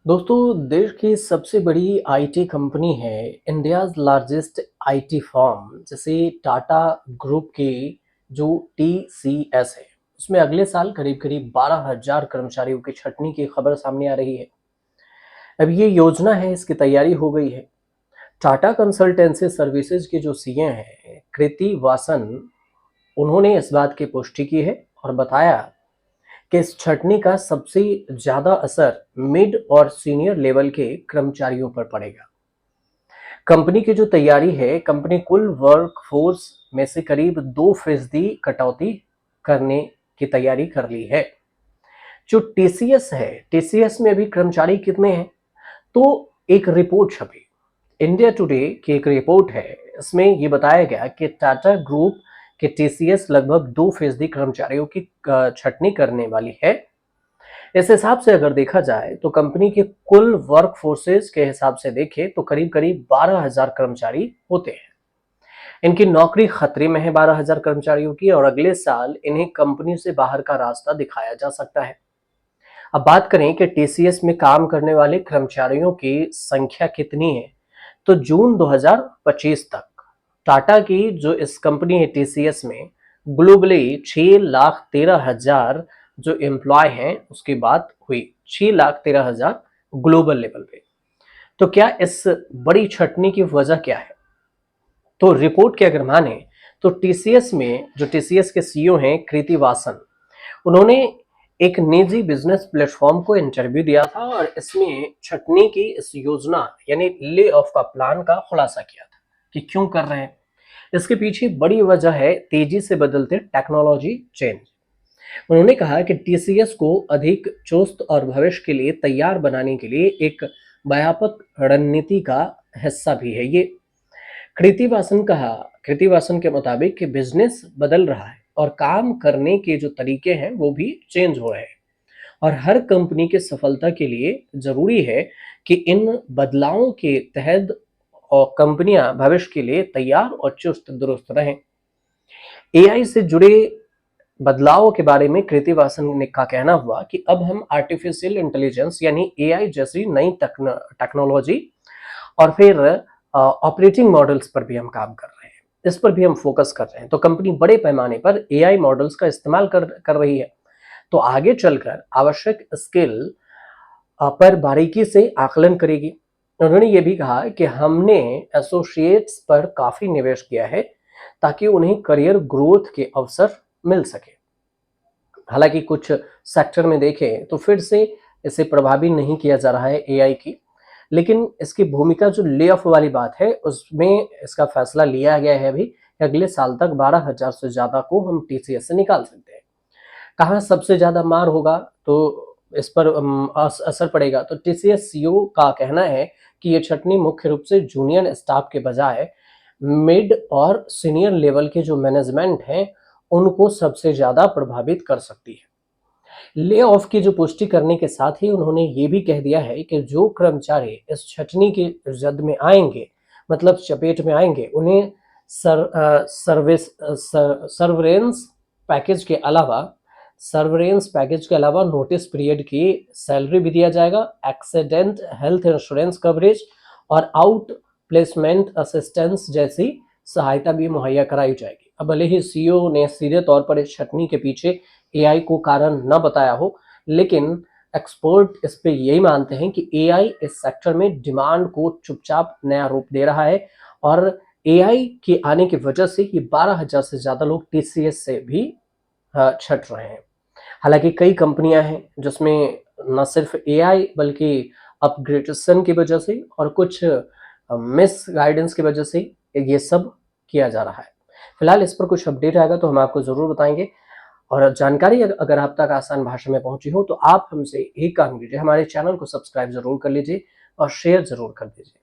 दोस्तों, देश की सबसे बड़ी आईटी कंपनी है, इंडियाज़ लार्जेस्ट आईटी फर्म जैसे टाटा ग्रुप की जो टीसीएस है, उसमें अगले साल करीब-करीब 12,000 कर्मचारियों की छँटनी की खबर सामने आ रही है। अब ये योजना है, इसकी तैयारी हो गई है। टाटा कंसल्टेंसी सर्विसेज के जो सीए हैं, कृति वासन, उन्होंने इस बात की पुष्टि की है और बताया कि इस छँटनी का सबसे ज़्यादा असर मिड और सीनियर लेवल के कर्मचारियों पर पड़ेगा। कंपनी की जो तैयारी है, कंपनी कुल वर्कफोर्स में से करीब 2% कटौती करने की तैयारी कर ली है। जो टीसीएस है, टीसीएस में अभी कर्मचारी कितने हैं? तो एक रिपोर्ट छपी, इंडिया टुडे की एक रिपोर्ट है, इसमें ये बताया गया कि टाटा ग्रुप के टीसीएस लगभग 2% कर्मचारियों की छँटनी करने वाली है। इस हिसाब से अगर देखा जाए तो कंपनी के कुल वर्क फोर्सेस के हिसाब से देखें तो करीब-करीब 12,000 कर्मचारी होते हैं। इनकी नौकरी खतरे में है, 12,000 कर्मचारियों की, और अगले साल इन्हें कंपनी से बाहर का रास्ता दिखाया जा सकता है। अब बात करें कि टीसीएस में काम करने वाले कर्मचारियों की संख्या कितनी है, तो जून 2025 तक टाटा की जो इस कंपनी है टीसीएस में ग्लोबली 6,13,000 जो एम्प्लॉय हैं उसकी बात हुई, 6,13,000 ग्लोबल लेवल पे। तो क्या इस बड़ी छटनी की वजह क्या है? तो रिपोर्ट के अगर माने तो टीसीएस में जो टीसीएस के सीईओ हैं कृति वासन, उन्होंने एक निजी बिजनेस प्लेटफॉर्म को इंटरव्यू दिया था और इसमें छटनी की इस योजना यानी ले ऑफ का प्लान का खुलासा किया था कि क्यों कर रहे हैं। इसके पीछे बड़ी वजह है तेजी से बदलते टेक्नोलॉजी चेंज। उन्होंने कहा कि टीसीएस को अधिक चुस्त और भविष्य के लिए तैयार बनाने के लिए एक व्यापक रणनीति का हिस्सा भी है ये। कृतिवासन के मुताबिक कि बिजनेस बदल रहा है और काम करने के जो तरीके हैं वो भी चेंज हो रहे हैं, और हर कंपनी की सफलता के लिए जरूरी है कि इन बदलावों के तहत और कंपनियां भविष्य के लिए तैयार और चुस्त दुरुस्त रहें। एआई से जुड़े बदलाव के बारे में कृतिवासन ने का कहना हुआ कि अब हम आर्टिफिशियल इंटेलिजेंस यानी एआई जैसी नई टेक्नोलॉजी और फिर ऑपरेटिंग मॉडल्स पर भी हम काम कर रहे हैं, इस पर भी हम फोकस कर रहे हैं। तो कंपनी बड़े पैमाने पर एआई मॉडल्स का इस्तेमाल कर रही है, तो आगे चलकर आवश्यक स्किल पर बारीकी से आकलन करेगी। उन्होंने ये भी कहा कि हमने एसोसिएट्स पर काफी निवेश किया है ताकि उन्हें करियर ग्रोथ के अवसर मिल सके। हालांकि कुछ सेक्टर में देखें तो फिर से इसे प्रभावी नहीं किया जा रहा है एआई की, लेकिन इसकी भूमिका जो ले ऑफ वाली बात है उसमें इसका फैसला लिया गया है अभी कि अगले साल तक 12,000 से ज्यादा को हम टीसीएस से निकाल सकते हैं। कहाँ सबसे ज्यादा मार होगा तो इस पर असर पड़ेगा, तो टीसीएस सीईओ का कहना है कि ये छटनी मुख्य रूप से जूनियर स्टाफ के बजाय मिड और सीनियर लेवल के जो मैनेजमेंट हैं उनको सबसे ज्यादा प्रभावित कर सकती है। ले ऑफ की जो पुष्टि करने के साथ ही उन्होंने ये भी कह दिया है कि जो कर्मचारी इस छटनी की जद में आएंगे, मतलब चपेट में आएंगे, उन्हें सर्वरेंस पैकेज के अलावा नोटिस पीरियड की सैलरी भी दिया जाएगा, एक्सीडेंट हेल्थ इंश्योरेंस कवरेज और आउट प्लेसमेंट असिस्टेंस जैसी सहायता भी मुहैया कराई जाएगी। अब भले ही सीईओ ने सीधे तौर पर इस छटनी के पीछे एआई को कारण न बताया हो, लेकिन एक्सपर्ट इस पे यही मानते हैं कि एआई इस सेक्टर में डिमांड को चुपचाप नया रूप दे रहा है, और एआई के आने की वजह से ये 12,000 से ज्यादा लोग टीसीएस से भी छट रहे हैं। हालांकि कई कंपनियां हैं जिसमें न सिर्फ एआई बल्कि अपग्रेडेशन की वजह से और कुछ मिस गाइडेंस की वजह से ये सब किया जा रहा है। फिलहाल इस पर कुछ अपडेट आएगा तो हम आपको जरूर बताएंगे। और जानकारी अगर आप तक आसान भाषा में पहुंची हो तो आप हमसे एक काम कीजिए, हमारे चैनल को सब्सक्राइब जरूर कर लीजिए और शेयर जरूर कर दीजिए।